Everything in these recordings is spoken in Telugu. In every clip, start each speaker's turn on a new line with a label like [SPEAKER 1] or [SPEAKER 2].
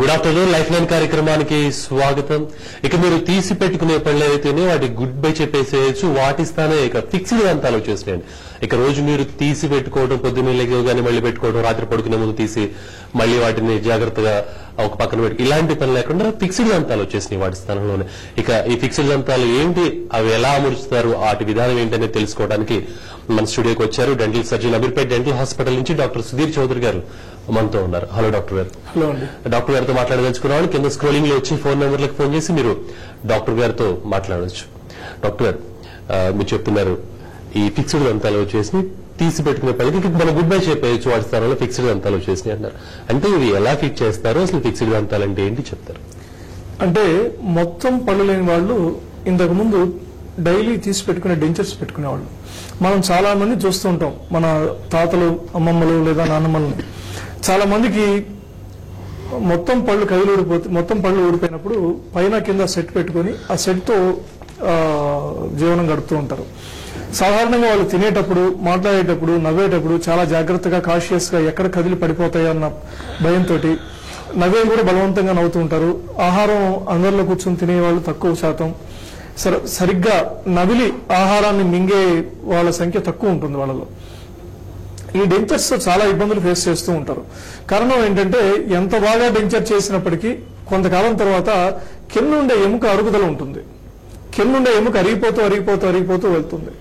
[SPEAKER 1] గుడ్ ఆఫ్టర్నూన్ లైఫ్ లైన్ కార్యక్రమానికి స్వాగతం. ఇక మీరు తీసి పెట్టుకునే పనులు అయితేనే వాటి గుడ్ బై చెప్పేసేయచ్చు, వాటి స్థానం ఇక ఫిక్స్డ్ అంతాలు వచ్చేసినాయండి. ఇక రోజు మీరు తీసి పెట్టుకోవడం, పొద్దున్నే లేవగానే మళ్ళీ పెట్టుకోవడం, రాత్రి పడుకునే ముందు తీసి మళ్ళీ వాటిని జాగ్రత్తగా ఒక పక్కన పెట్టి ఇలాంటి పని లేకుండా ఫిక్స్డ్ దంతాలు వచ్చేసినాయి వాటి స్థానంలోనే. ఇక ఈ ఫిక్స్డ్ దంతాలు ఏంటి, అవి ఎలా అమర్చుతారు, వాటి విధానం ఏంటనేది తెలుసుకోవడానికి మన స్టూడియోకి వచ్చారు dental surgeon Ameerpet dental hospital నుంచి డాక్టర్ సుధీర్ చౌదరి గారు మనతో ఉన్నారు. హలో డాక్టర్ గారు.
[SPEAKER 2] హలో అండి.
[SPEAKER 1] డాక్టర్ గారితో మాట్లాడదలుచుకున్నాను. కింద స్క్రోలింగ్ లో వచ్చి ఫోన్ నెంబర్లకు ఫోన్ చేసి మీరు డాక్టర్ గారితో మాట్లాడవచ్చు. డాక్టర్ గారు, మీరు చెప్తున్నారు ఈ ఫిక్స్డ్ దంతాలు వచ్చేసి తీసి పెట్టుకునే పనికి మనం గుడ్ బై చెప్పేయచ్చు, వాటి స్థానంలో ఫిక్స్డ్ దంతాలు వచ్చేసినాయి అంటారు. అంటే ఇవి ఎలా ఫిట్ చేస్తారు, అసలు ఫిక్స్డ్ దంతాలు అంటే ఏంటి చెప్తారు?
[SPEAKER 2] అంటే మొత్తం పళ్ళు లేని వాళ్ళు ఇంతకు ముందు డైలీ తీసి పెట్టుకునే డెంచర్స్ పెట్టుకునేవాళ్ళు మనం చాలా మంది చూస్తూ ఉంటాం. మన తాతలు, అమ్మమ్మలు లేదా నాన్నమ్మలు చాలా మందికి మొత్తం పళ్ళు కదిలిపోతే మొత్తం పళ్ళు ఊడిపోయినప్పుడు పైన కింద సెట్ పెట్టుకుని ఆ సెట్ తో జీవనం గడుపుతూ ఉంటారు. సాధారణంగా వాళ్ళు తినేటప్పుడు, మాట్లాడేటప్పుడు, నవ్వేటప్పుడు చాలా జాగ్రత్తగా, కాషియస్ గా ఎక్కడ కదిలి పడిపోతాయన్న భయంతో నవ్వేలు కూడా బలవంతంగా నవ్వుతూ ఉంటారు. ఆహారం అందరిలో కూర్చొని తినేవాళ్ళు తక్కువ శాతం. సరిగ్గా నవిలి ఆహారాన్ని మింగే వాళ్ళ సంఖ్య తక్కువ ఉంటుంది వాళ్ళలో. ఈ డెంచర్స్ చాలా ఇబ్బందులు ఫేస్ చేస్తూ ఉంటారు. కారణం ఏంటంటే ఎంత బాగా డెంచర్ చేసినప్పటికీ కొంతకాలం తర్వాత కిందుండే ఎముక అరుగుదల ఉంటుంది. కిందుండే ఎముక అరిగిపోతూ వెళ్తుంది.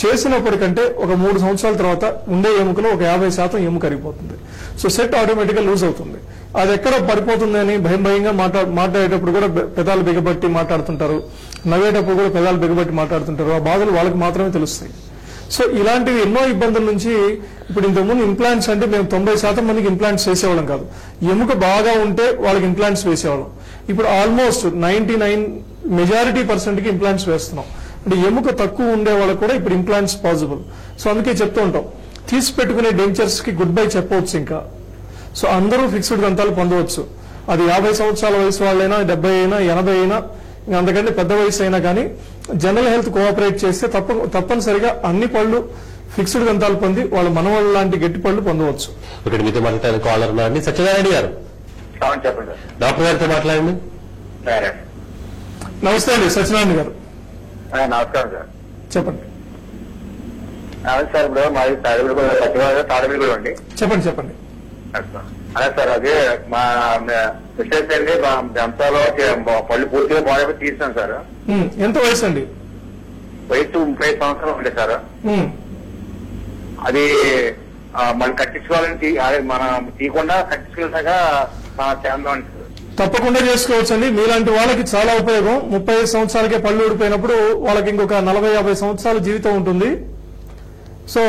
[SPEAKER 2] చేసినప్పటికంటే ఒక 3 సంవత్సరాల తర్వాత ఉండే ఎముకలో ఒక 50% ఎముక అరిగిపోతుంది. సో సెట్ ఆటోమేటిక్ గా లూజ్ అవుతుంది. అది ఎక్కడ పడిపోతుంది అని భయంగా మాట్లాడేటప్పుడు కూడా పెదాలు బిగబట్టి మాట్లాడుతుంటారు, నవ్వేటప్పుడు కూడా పెదాలు బిగబట్టి మాట్లాడుతుంటారు. ఆ బాధలు వాళ్ళకి మాత్రమే తెలుస్తాయి. సో ఇలాంటివి ఎన్నో ఇబ్బందుల నుంచి ఇప్పుడు ఇంతకుముందు ఇంప్లాంట్స్ అంటే మేము 90% మందికి ఇంప్లాంట్స్ వేసేవాళ్ళం కాదు. ఎముక బాగా ఉంటే వాళ్ళకి ఇంప్లాంట్స్ వేసేవాళ్ళం. ఇప్పుడు ఆల్మోస్ట్ 99 మెజారిటీ పర్సెంట్ కి ఇంప్లాంట్స్ వేస్తున్నాం. అంటే ఎముక తక్కువ ఉండే వాళ్ళకు కూడా ఇప్పుడు ఇంప్లాంట్స్ పాసిబుల్. సో అందుకే చెప్తూ ఉంటాం, తీసి పెట్టుకునే డెంచర్స్ కి గుడ్ బై చెప్పవచ్చు. ఇంకా సో అందరూ ఫిక్స్డ్ దంతాలు పొందవచ్చు. అది 50 సంవత్సరాల వయసు వాళ్ళైనా, 70 అయినా, 80 అయినా, అంతకంటే పెద్ద వయసు అయినా కానీ జనరల్ హెల్త్ కోఆపరేట్ చేస్తే తప్పనిసరిగా అన్ని పళ్ళు ఫిక్స్డ్ దంతాలు పొంది వాళ్ళ మనవాళ్ళ లాంటి గట్టి పళ్ళు పొందవచ్చు.
[SPEAKER 1] ఒకటి మీతో మాట్లాడే కాలర్ ఉన్నారండి, సత్యనారాయణ గారు.
[SPEAKER 3] చెప్పండి
[SPEAKER 1] డాక్టర్ గారితో మాట్లాడండి.
[SPEAKER 2] నమస్తే అండి సత్యనారాయణ గారు.
[SPEAKER 3] నమస్కారం సార్.
[SPEAKER 2] చెప్పండి.
[SPEAKER 3] సార్ ఇప్పుడు మాది తాడమిడి కూడా అండి.
[SPEAKER 2] చెప్పండి.
[SPEAKER 3] అదే సార్, అదే మా మిస్టేక్స్ అండి. మా దంతాలో పళ్ళు పూర్తిగా బాగా తీస్తాను సార్.
[SPEAKER 2] ఎంత వయసు అండి?
[SPEAKER 3] వయసు 35 సంవత్సరాలు ఉండే సార్. అది మనం కట్టించుకోవాలని మనం తీయకుండా కట్టించుకెళ్ళాక చేద్దాం.
[SPEAKER 2] తప్పకుండా చేసుకోవచ్చండి. మీలాంటి వాళ్ళకి చాలా ఉపయోగం. 35 సంవత్సరాలకే పళ్ళు ఊడిపోయినప్పుడు వాళ్ళకి ఇంకొక 40-50 సంవత్సరాల జీవితం ఉంటుంది. సో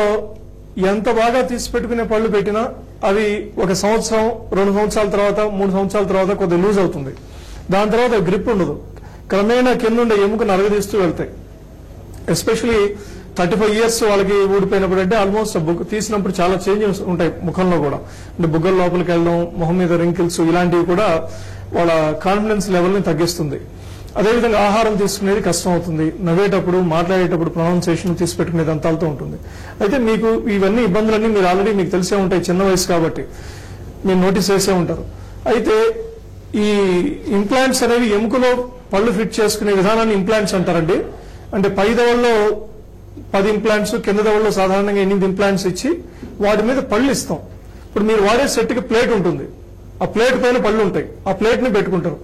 [SPEAKER 2] ఎంత బాగా తీసి పెట్టుకునే పళ్ళు పెట్టినా అవి ఒక సంవత్సరం, 2 సంవత్సరాల తర్వాత, 3 సంవత్సరాల తర్వాత కొద్దిగా లూజ్ అవుతుంది. దాని తర్వాత గ్రిప్ ఉండదు. క్రమేణా కింద ఉండే ఎముకను అరగదీస్తూ వెళ్తాయి. ఎస్పెషలీ 35 ఇయర్స్ వాళ్ళకి ఊడిపోయినప్పుడు అంటే ఆల్మోస్ట్ తీసినప్పుడు చాలా చేంజెస్ ఉంటాయి ముఖంలో కూడా. అంటే బుగ్గల లోపలికి వెళ్ళడం, మొహం మీద రింకిల్స్, ఇలాంటివి కూడా వాళ్ళ కాన్ఫిడెన్స్ లెవెల్ని తగ్గిస్తుంది. అదేవిధంగా ఆహారం తీసుకునేది కష్టం అవుతుంది. నవ్వేటప్పుడు, మాట్లాడేటప్పుడు ప్రొనౌన్సియేషన్ తీసి పెట్టుకునే దంతాలతో ఉంటుంది. అయితే మీకు ఇవన్నీ ఇబ్బందులన్నీ మీరు ఆల్రెడీ మీకు తెలిసే ఉంటాయి, చిన్న వయసు కాబట్టి మీరు నోటీస్ చేసే ఉంటారు. అయితే ఈ ఇంప్లాంట్స్ అనేవి ఎముకలో పళ్ళు ఫిట్ చేసుకునే విధానాన్ని ఇంప్లాంట్స్ అంటారండి. అంటే పై దవడలో 10 ఇంప్లాంట్స్, కింద దవడలో సాధారణంగా 8 ఇంప్లాంట్స్ ఇచ్చి వాటి మీద పళ్ళు ఇస్తాం. ఇప్పుడు మీరు వాడే సెట్ కి ప్లేట్ ఉంటుంది, ఆ ప్లేట్ పైన పళ్ళు ఉంటాయి, ఆ ప్లేట్ ని పెట్టుకుంటారు.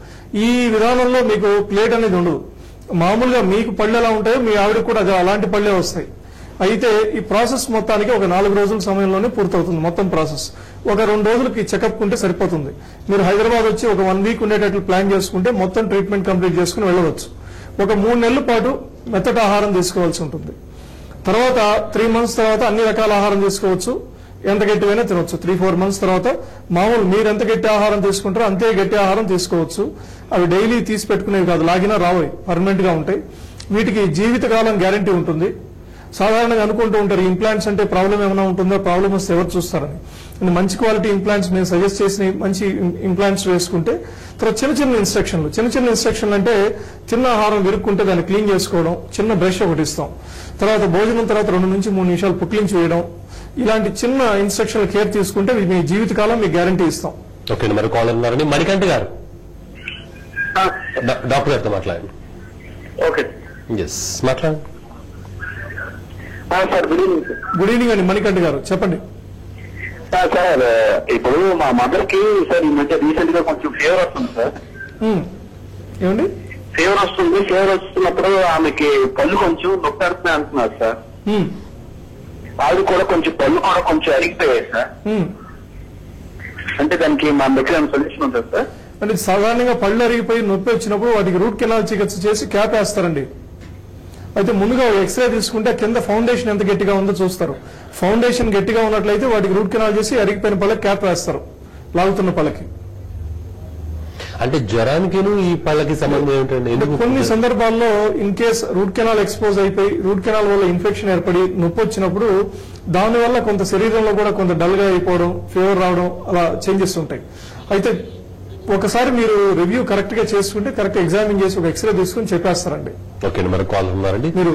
[SPEAKER 2] ఈ విధానంలో మీకు ప్లేట్ అనేది ఉండదు. మామూలుగా మీకు పళ్ళు ఎలా ఉంటాయో మీ ఆవిడకి కూడా అలాంటి పళ్ళే వస్తాయి. అయితే ఈ ప్రాసెస్ మొత్తానికి ఒక 4 రోజుల సమయంలోనే పూర్తవుతుంది మొత్తం ప్రాసెస్. ఒక 2 రోజులకి చెకప్ ఉంటే సరిపోతుంది. మీరు హైదరాబాద్ వచ్చి ఒక 1 వీక్ ఉండేటట్లు ప్లాన్ చేసుకుంటే మొత్తం ట్రీట్మెంట్ కంప్లీట్ చేసుకుని వెళ్ళవచ్చు. ఒక 3 నెలల పాటు మెత్తటి ఆహారం తీసుకోవాల్సి ఉంటుంది. తర్వాత 3 మంత్స్ తర్వాత అన్ని రకాల ఆహారం తీసుకోవచ్చు, ఎంత గట్టివైనా తినవచ్చు. 3-4 మంత్స్ తర్వాత మామూలు మీరు ఎంత గట్టి ఆహారం తీసుకుంటారో అంతే గట్టి ఆహారం తీసుకోవచ్చు. అవి డైలీ తీసి పెట్టుకునేవి కాదు, లాగినా రావు, పర్మనెంట్ గా ఉంటాయి. వీటికి జీవితకాలం గ్యారంటీ ఉంటుంది. సాధారణంగా అనుకుంటూ ఉంటారు ఇంప్లాంట్స్ అంటే ప్రాబ్లం ఏమైనా ఉంటుందో, ప్రాబ్లం వస్తే ఎవరు చూస్తారని. మంచి క్వాలిటీ ఇంప్లాంట్స్ మేము సజెస్ట్ చేసిన మంచి ఇంప్లాంట్స్ వేసుకుంటే తర్వాత చిన్న ఇన్స్ట్రక్షన్లు అంటే చిన్న ఆహారం విరుక్కుంటే దాన్ని క్లీన్ చేసుకోవడం, చిన్న బ్రష్ ఒకటి ఇస్తాం. తర్వాత భోజనం తర్వాత 2 నుంచి 3 నిమిషాలు పుక్లించి వేయడం, ఇలాంటి చిన్న ఇన్స్ట్రక్షన్లు కేర్ తీసుకుంటే మీ జీవితకాలం మీకు గ్యారంటీ ఇస్తాం.
[SPEAKER 1] ఓకే మరి కాలర్ ఉన్నారండి మణికంఠ గారు, డాక్టర్ గారితో మాట్లాడండి.
[SPEAKER 3] ఓకే
[SPEAKER 1] ఎస్ మాట్లాడండి.
[SPEAKER 3] Sir good evening sir.
[SPEAKER 2] Good evening అండి మణికంఠ గారు, చెప్పండి.
[SPEAKER 3] సార్ ఇప్పుడు మా మదర్ కి సార్ ఈ మధ్య రీసెంట్ గా కొంచెం ఫీవర్ వస్తుంది సార్.
[SPEAKER 2] ఏమండి?
[SPEAKER 3] ఫీవర్ వస్తున్నప్పుడు ఆమెకి పళ్ళు కొంచెం నొప్పి పెడుతున్నాయి అంటున్నారు సార్. వాళ్ళు కూడా కొంచెం పళ్ళు కూడా కొంచెం అరిగిపోయాయి సార్. అంటే దానికి మన దగ్గర సొల్యూషన్ ఉంటుంది సార్?
[SPEAKER 2] అంటే సాధారణంగా పళ్ళు అరిగిపోయి నొప్పి వచ్చినప్పుడు వాటికి రూట్ కెనాల్ చికిత్స చేసి క్యాప్ వేస్తారండి. అయితే ముందుగా ఎక్స్రే తీసుకుంటే కింద ఫౌండేషన్ ఎంత గట్టిగా ఉందో చూస్తారు. ఫౌండేషన్ గట్టిగా ఉన్నట్లయితే వాటికి రూట్ కెనాల్ చేసి అరిగిపోయిన పళ్ళకి క్యాప్ వేస్తారు, లాగుతున్న పళ్ళకి.
[SPEAKER 1] అంటే జ్వరానికి ఈ పళ్ళకి సంబంధం ఏమిటండి?
[SPEAKER 2] కొన్ని సందర్భాల్లో in case root canal expose అయిపోయి రూట్ కెనాల్ వల్ల ఇన్ఫెక్షన్ ఏర్పడి నొప్పి వచ్చినప్పుడు దానివల్ల కొంత శరీరంలో కూడా కొంత డల్ గా అయిపోవడం, ఫీవర్ రావడం, అలా చేంజెస్ ఉంటాయి. అయితే ఒకసారి మీరు రివ్యూ కరెక్ట్ గా చేసుకుంటే కరెక్ట్ ఎగ్జామిన్ చేసి ఒక ఎక్స్రే తీసుకుని చెప్పేస్తారండి.
[SPEAKER 1] ఓకే మరి కాల్ ఉన్నారండి
[SPEAKER 2] మీరు.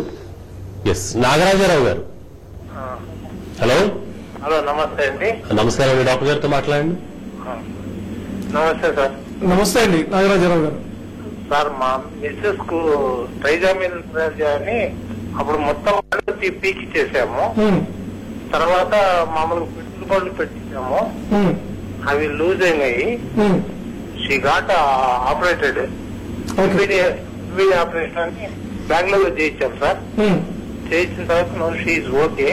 [SPEAKER 1] ఎస్ నాగరాజరావు గారు. హలో.
[SPEAKER 4] హలో నమస్తే అండి.
[SPEAKER 1] నమస్కారం అండి, డాక్టర్ గారితో మాట్లాడండి.
[SPEAKER 4] నమస్తే సార్.
[SPEAKER 2] నమస్తే అండి నాగరాజరావు గారు.
[SPEAKER 4] సార్ మా మిస్సెస్ కు ట్రైజామిన్ అని అప్పుడు మొత్తం పీకి చేసాము. తర్వాత మామూలుగా పెట్టుబడులు పెట్టించాము, అవి లూజ్ అయినాయి. షీ గాట్ ఆపరేటెడ్ ఆపరేషన్ అని బెంగళూరులో చేయించాం సార్. చేయించిన తర్వాత షీఈ్ ఓకే.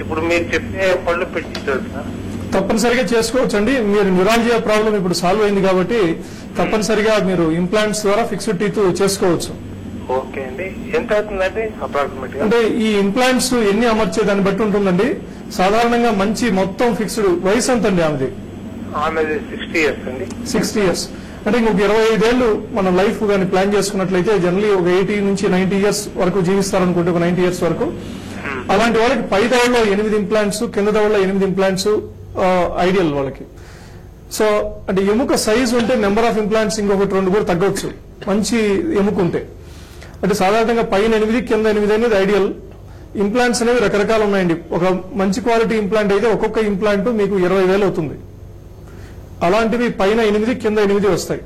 [SPEAKER 4] ఇప్పుడు మీరు చెప్పే పళ్ళు పెట్టించారు సార్.
[SPEAKER 2] తప్పనిసరిగా చేసుకోవచ్చండి. మీరు న్యూరాలజియా ప్రాబ్లం ఇప్పుడు సాల్వ్ అయింది కాబట్టి తప్పనిసరిగా మీరు ఇంప్లాంట్స్ ద్వారా ఫిక్స్డ్ టీత్ చేసుకోవచ్చు.
[SPEAKER 4] ఓకే అండి. ఎంత అవుతుందండి అప్రాక్సిమేట్ గా?
[SPEAKER 2] అంటే ఈ ఇంప్లాంట్స్ ఎన్ని అమర్చే దాన్ని బట్టి ఉంటుందండి. సాధారణంగా మంచి మొత్తం ఫిక్స్డ్ వయసు ఎంతండి ఆమెది?
[SPEAKER 4] ఆమెది 60 years అండి.
[SPEAKER 2] 60 years అంటే ఇంకొక 25 ఏళ్లు మన లైఫ్ కానీ ప్లాన్ చేసుకున్నట్లయితే జనరలీ ఒక 80 నుంచి 90 years వరకు జీవిస్తారనుకుంటే ఒక 90 years వరకు. అలాంటి వాళ్ళకి పై దవడలో 8 ఇంప్లాంట్స్, కింద దవడలో 8 ఇంప్లాంట్స్ ఐడియల్ వాళ్ళకి. సో అంటే ఎముక సైజ్ ఉంటే నెంబర్ ఆఫ్ ఇంప్లాంట్స్ ఇంకొకటి 2 కూడా తగ్గొచ్చు మంచి ఎముక ఉంటే. అంటే సాధారణంగా పైన 8 కింద 8 అనేది ఐడియల్. ఇంప్లాంట్స్ అనేవి రకరకాలు ఉన్నాయండి. ఒక మంచి క్వాలిటీ ఇంప్లాంట్ అయితే ఒక్కొక్క ఇంప్లాంట్ మీకు 20,000 అవుతుంది. అలాంటివి పైన 8 కింద 8 వస్తాయి.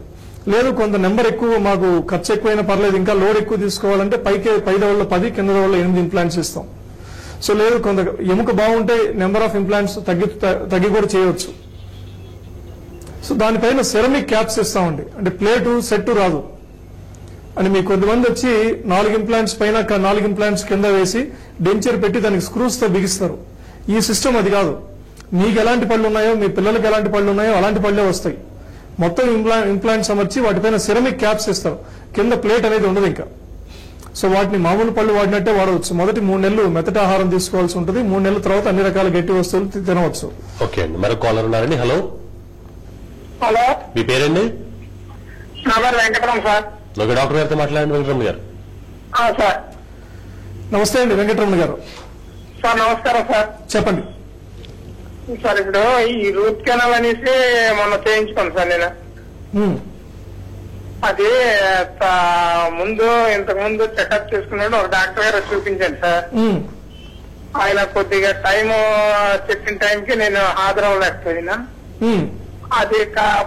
[SPEAKER 2] లేదు కొంత నెంబర్ ఎక్కువ, మాకు ఖర్చు ఎక్కువైనా పర్లేదు, ఇంకా లోడ్ ఎక్కువ తీసుకోవాలంటే పై దవడలో 10, కింద దవడలో 8 ఇంప్లాంట్స్ ఇస్తాం. సో లేదు కొంత ఎముక బాగుంటే నెంబర్ ఆఫ్ ఇంప్లాంట్స్ తగ్గి కూడా చేయవచ్చు. సో దానిపైన సెరమిక్ క్యాప్స్ ఇస్తామండి. అంటే ప్లేటు సెట్ రాదు అని మీకు కొంతమంది వచ్చి 4 ఇంప్లాంట్స్ పైన 4 ఇంప్లాంట్స్ కింద వేసి డెంచర్ పెట్టి దానికి స్క్రూస్ తో బిగిస్తారు. ఈ సిస్టమ్ అది కాదు. మీకు ఎలాంటి పళ్ళు ఉన్నాయో, మీ పిల్లలకి ఎలాంటి పళ్ళు ఉన్నాయో అలాంటి పళ్ళే వస్తాయి. మొత్తం ఇంప్లాంట్స్ అమర్చి వాటిపైన సెరమిక్ క్యాప్స్ ఇస్తారు. కింద ప్లేట్ అనేది ఉండదు ఇంకా. సో వాటిని మామూలు పళ్ళు వాడినట్టే వాడవచ్చు. మొదటి 3 నెలలు మెత్తటి ఆహారం తీసుకోవాల్సి ఉంటుంది. 3 నెలల తర్వాత అన్ని రకాల గట్టి వస్తువులు తినవచ్చు.
[SPEAKER 1] ఓకే అండి మరి కాలర్ ఉన్నారండి. హలో.
[SPEAKER 3] హలో,
[SPEAKER 1] మీ పేరండి?
[SPEAKER 3] నా పేరు వెంకటరామ్ సార్.
[SPEAKER 1] ఓకే డాక్టర్ గారితో మాట్లాడండి వెంకటరమణ గారు.
[SPEAKER 3] సార్
[SPEAKER 2] నమస్తే అండి వెంకటరమణ గారు.
[SPEAKER 3] సార్ నమస్కారం సార్.
[SPEAKER 2] చెప్పండి
[SPEAKER 3] సార్ ఇప్పుడు ఈ రూట్ కెనాల్ అనేసి మొన్న చేయించుకోండి సార్ నేను. అది ఇంతకు ముందు చెకప్ చేసుకున్నాడు ఒక డాక్టర్ గారు చూపించాను సార్. ఆయన కొద్దిగా చెప్పిన టైంకి నేను హాజరవ్వలేకపోయినా. అది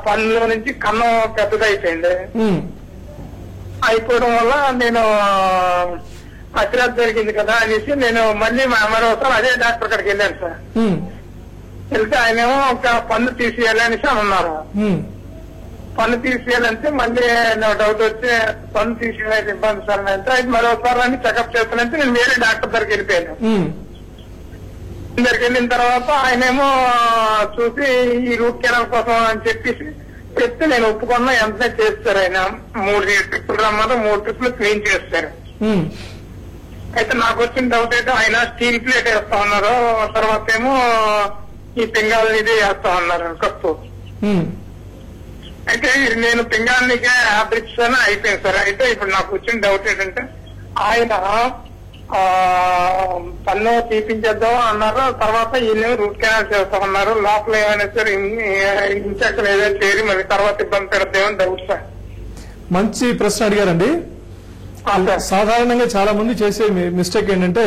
[SPEAKER 3] పనుల నుంచి కన్నం పెద్దదైపోయింది. అయిపోవడం వల్ల నేను అతిరాత్ జరిగింది కదా అనేసి నేను మళ్ళీ మరోసారి అదే డాక్టర్ కాడికి వెళ్ళాను సార్. వెళ్తే ఆయనేమో ఒక పన్ను తీసేయాలి అనేసి అన్నారు. పన్ను తీసేయాలంటే మళ్ళీ డౌట్ వచ్చి పన్ను తీసేయాలి ఇబ్బంది సార్ అంటే అయితే మరోసారి అని చెకప్ చేస్తానంటే నేను వేరే డాక్టర్ దగ్గరికి వెళ్ళిపోయాను. దగ్గరికి వెళ్ళిన తర్వాత ఆయనేమో చూసి ఈ రూట్ కెనాల్ కోసం అని చెప్పేసి చెప్తే నేను ఒప్పుకున్నా. ఎంతనే చేస్తారు ఆయన 3 ట్రిప్పులు రమ్మని 3 ట్రిప్పులు క్లీన్ చేస్తారు. అయితే నాకు వచ్చిన డౌట్ అయితే ఆయన స్టీల్ ప్లేట్ వేస్తా ఉన్నారు, తర్వాత ఏమో ఈ పింగాల్ ఇది వేస్తా ఉన్నారు కప్పు. అయితే నేను పింగాల్నికే హ్యాబ్రిక్స్ అని అయిపోయింది సార్. అయితే ఇప్పుడు నాకు వచ్చిన డౌట్ ఏంటంటే ఆయన పన్ను తీపించేద్దాం అన్నారు, తర్వాత ఈయన రూట్ కెనాల్ చేస్తామన్నారు. లోపల ఏమైనా సార్ ఇన్ఫెక్షన్ ఏదైనా చేరి మరి తర్వాత ఇబ్బంది పెడతామని డౌట్ సార్.
[SPEAKER 2] మంచి ప్రశ్న అడిగారండి. సాధారణంగా చాలా మంది చేసే మిస్టేక్ ఏంటంటే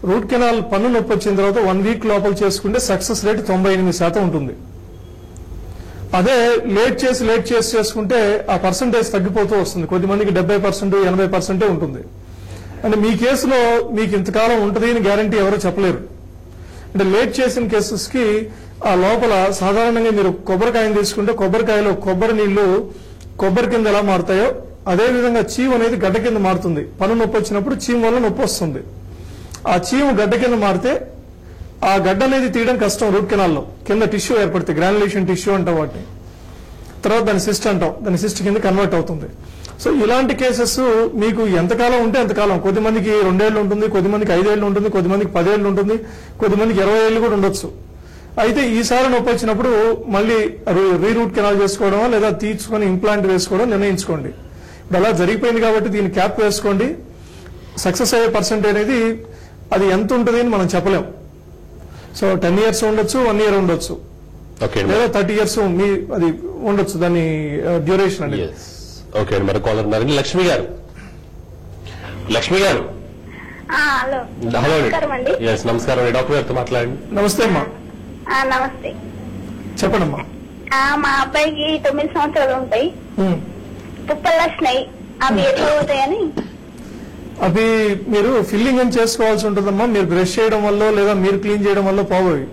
[SPEAKER 2] రూట్ కెనాల్ పన్ను నొప్పి వచ్చిన తర్వాత 1 వీక్ లోపల చేసుకుంటే సక్సెస్ రేట్ 98% ఉంటుంది. అదే లేట్ చేసి చేసుకుంటే ఆ పర్సంటేజ్ తగ్గిపోతూ వస్తుంది. కొద్దిమందికి 70%, 80% ఉంటుంది. అంటే మీ కేసులో మీకు ఇంతకాలం ఉంటుంది అని గ్యారంటీ ఎవరో చెప్పలేరు. అంటే లేట్ చేసిన కేసెస్ కి ఆ లోపల సాధారణంగా మీరు కొబ్బరికాయని తీసుకుంటే కొబ్బరికాయలో కొబ్బరి నీళ్లు కొబ్బరి కింద ఎలా మారుతాయో అదే విధంగా చీము అనేది గడ్డ కింద మారుతుంది. పన్ను నొప్పి వచ్చినప్పుడు చీము వల్ల నొప్పి వస్తుంది. ఆ చీము గడ్డ కింద మారితే ఆ గడ్డ అనేది తీయడం కష్టం. రూట్ కెనాల్లో కింద టిష్యూ ఏర్పడుతుంది, గ్రాన్యులేషన్ టిష్యూ అంటాం వాటిని. తర్వాత దాని సిస్ట్ అంటాం, దాని సిస్ట్ కింద కన్వర్ట్ అవుతుంది. సో ఇలాంటి కేసెస్ మీకు ఎంతకాలం ఉంటే అంతకాలం. కొద్దిమందికి 2 ఏళ్ళు ఉంటుంది, కొద్దిమందికి 5 ఏళ్ళు ఉంటుంది, కొద్దిమందికి 10 ఏళ్ళు ఉంటుంది, కొద్దిమందికి 20 ఏళ్ళు కూడా ఉండొచ్చు. అయితే ఈసారి నొప్పి వచ్చినప్పుడు మళ్ళీ రీరూట్ కెనాల్ చేసుకోవడం లేదా తీసుకొని ఇంప్లాంట్ వేసుకోవడం నిర్ణయించుకోండి. ఇప్పుడు అలా జరిగిపోయింది కాబట్టి దీన్ని క్యాప్ వేసుకోండి. సక్సెస్ అయ్యే పర్సెంట్ అనేది అది ఎంత ఉంటుంది అని మనం చెప్పలేం. సో 10 years ఉండొచ్చు, 1 year ఉండొచ్చు, లేదా 30 years అది ఉండొచ్చు దాని డ్యూరేషన్ అనేది.
[SPEAKER 1] ఓకే అండి, మరి కాలర్ ఉన్నారండి. లక్ష్మి గారు.
[SPEAKER 5] హలో
[SPEAKER 1] హలో అండి. నమస్కారం అండి, డాక్టర్ గారితో మాట్లాడండి.
[SPEAKER 2] నమస్తే అమ్మా.
[SPEAKER 5] నమస్తే,
[SPEAKER 2] చెప్పండి అమ్మా.
[SPEAKER 5] మా అబ్బాయికి 9 సంవత్సరాలు ఉంటాయి, పుప్పలు వస్తున్నాయి, అవి ఎట్లా పోతాయని.
[SPEAKER 2] అవి మీరు ఫిల్లింగ్ అని చేసుకోవాల్సి ఉంటుందమ్మా. మీరు బ్రష్ చేయడం వల్ల లేదా మీరు క్లీన్ చేయడం వల్ల పోవవి.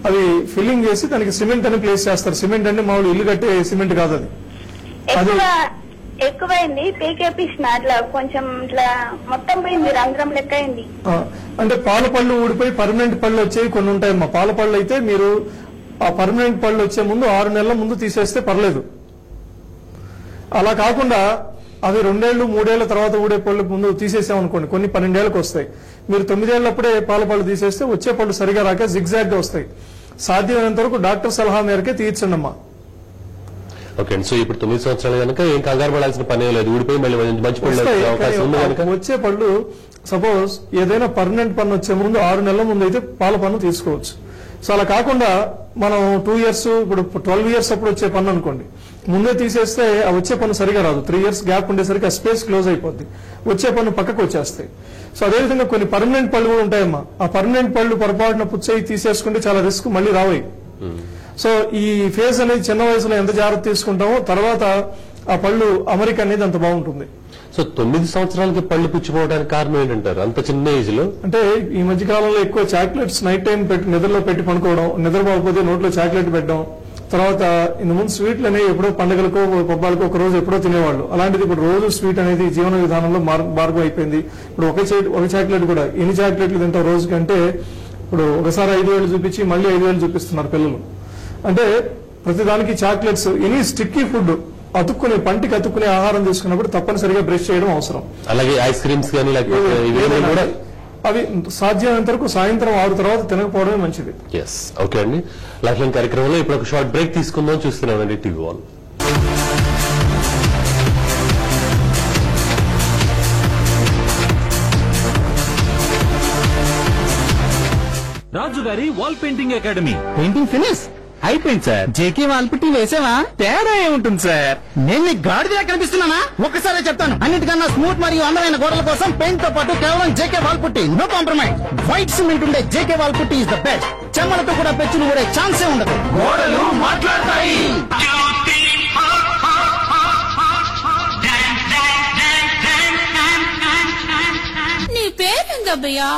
[SPEAKER 2] అవి ఫిల్లింగ్ చేసి దానికి సిమెంట్ అని ప్లేస్ చేస్తారు. సిమెంట్ అంటే మామూలు ఇల్లు కట్టే సిమెంట్ కాదు అది.
[SPEAKER 5] ఎక్కువైంది, పీకేపిస్తున్నా అట్లా కొంచెం ఇట్లా మొత్తం పోయింది, రంధ్రం లెక్క అయింది.
[SPEAKER 2] అంటే పాల పళ్ళు ఊడిపోయి పర్మనెంట్ పళ్ళు వచ్చేవి కొన్ని ఉంటాయమ్మా. పాల పళ్ళు అయితే మీరు ఆ పర్మనెంట్ పళ్ళు వచ్చే ముందు 6 నెలల ముందు తీసేస్తే పర్లేదు. అలా కాకుండా అవి 2 ఏళ్ళు 3 ఏళ్ల తర్వాత ఊడే పళ్ళు ముందు తీసేసామనుకోండి, కొన్ని 12 ఏళ్లకు వస్తాయి. మీరు 9 ఏళ్లప్పుడే పాల పళ్ళు తీసేస్తే వచ్చే పళ్ళు సరిగా రాక జిగ్జాగ్ గా వస్తాయి. సాధ్యమైనంత వరకు డాక్టర్ సలహా మేరకే తీర్చండి అమ్మా.
[SPEAKER 1] ఓకే అండి, సో ఇప్పుడు 9 సంవత్సరాలు కనుక ఏం కంగారు పడాల్సిన పని లేదు. ఊడిపోయి మళ్ళీ మంచి పళ్ళు అవకాశం ఉంది కనుక
[SPEAKER 2] వచ్చే పళ్ళు సపోజ్ ఏదైనా పర్మనెంట్ పన్ను వచ్చే ముందు 6 నెలల ముందు అయితే పాల పన్ను తీసుకోవచ్చు. సో అలా కాకుండా మనం 2 years ఇప్పుడు 12 years అప్పుడు వచ్చే పన్ను అనుకోండి, ముందే తీసేస్తే ఆ వచ్చే పన్ను సరిగా రాదు. 3 years గ్యాప్ ఉండేసరికి ఆ స్పేస్ క్లోజ్ అయిపోద్ది, వచ్చే పన్ను పక్కకు వచ్చేస్తాయి. సో అదేవిధంగా కొన్ని పర్మనెంట్ పళ్ళు కూడా ఉంటాయమ్మా. ఆ పర్మనెంట్ పళ్ళు పొరపాటున పుచ్చేయి తీసేసుకుంటే చాలా రిస్క్, మళ్ళీ రావాయి. సో ఈ ఫేజ్ అనేది చిన్న వయసులో ఎంత జాగ్రత్త తీసుకుంటామో తర్వాత ఆ పళ్ళు అమరిక అనేది అంత బాగుంటుంది.
[SPEAKER 1] సో 9 సంవత్సరాలకి పళ్ళు పుచ్చిపోవడానికి కారణం ఏంటంటారు అంత చిన్న ఏజ్ లో?
[SPEAKER 2] అంటే ఈ మధ్య కాలంలో ఎక్కువ చాక్లెట్స్ నైట్ టైం నిద్రలో పెట్టి పనుకోవడం, నిద్రపోకపోతే నోట్లో చాక్లెట్ పెట్టడం, తర్వాత ఇంత ముందు స్వీట్లు అనేవి ఎప్పుడో పండుగలకో పబ్బాలకో ఒక రోజు ఎప్పుడో తినేవాళ్ళు. అలాంటిది ఇప్పుడు రోజు స్వీట్ అనేది జీవన విధానంలో మార్గం అయిపోయింది. ఇప్పుడు ఒక చాక్లెట్ కూడా ఎన్ని చాక్లెట్లు తింటాం రోజు కంటే ఇప్పుడు ఒకసారి 5 వేలు చూపించి మళ్ళీ 5 వేలు చూపిస్తున్నారు పిల్లలు. అంటే ప్రతిదానికి చాక్లెట్స్, ఎనీ స్టిక్కీ ఫుడ్ అతుక్కునే పంటికి అతుక్కునే ఆహారం తీసుకున్నప్పుడు తప్పనిసరిగా బ్రష్ చేయడం అవసరం.
[SPEAKER 1] అలాగే ఐస్ క్రీమ్స్ కానీ
[SPEAKER 2] అవి సాధ్యమైనంత వరకు సాయంత్రం 6 తర్వాత తినకపోవడమే మంచిది.
[SPEAKER 1] ఓకే అండి, లైఫ్ లైన్ కార్యక్రమంలో ఇప్పుడు ఒక షార్ట్ బ్రేక్ తీసుకుందాం. చూస్తున్నామండి టీవీ వాల్.
[SPEAKER 6] రాజు గారి wall painting academy. Painting finish అయిపోయింది సార్. జేకే వాల్ పుట్టి వేసావా? తేడా ఏముంటుంది సార్? నేను నీకు గాడిదలా కనిపిస్తున్నానా? ఒక్కసారి చెప్తాను, అన్నిటికన్నా స్మూత్ మరియు అందమైన గోడల కోసం పెయింట్ తో పాటు కేవలం JK wall putty, no compromise. White cement ఉండే JK wall putty is the best. చెమ్మలతో కూడా పెచ్చులు ఊడే ఛాన్సే ఉండదు. గోడలు మాట్లాడతాయి.
[SPEAKER 7] నీ పేరేందబ్బయ్యా?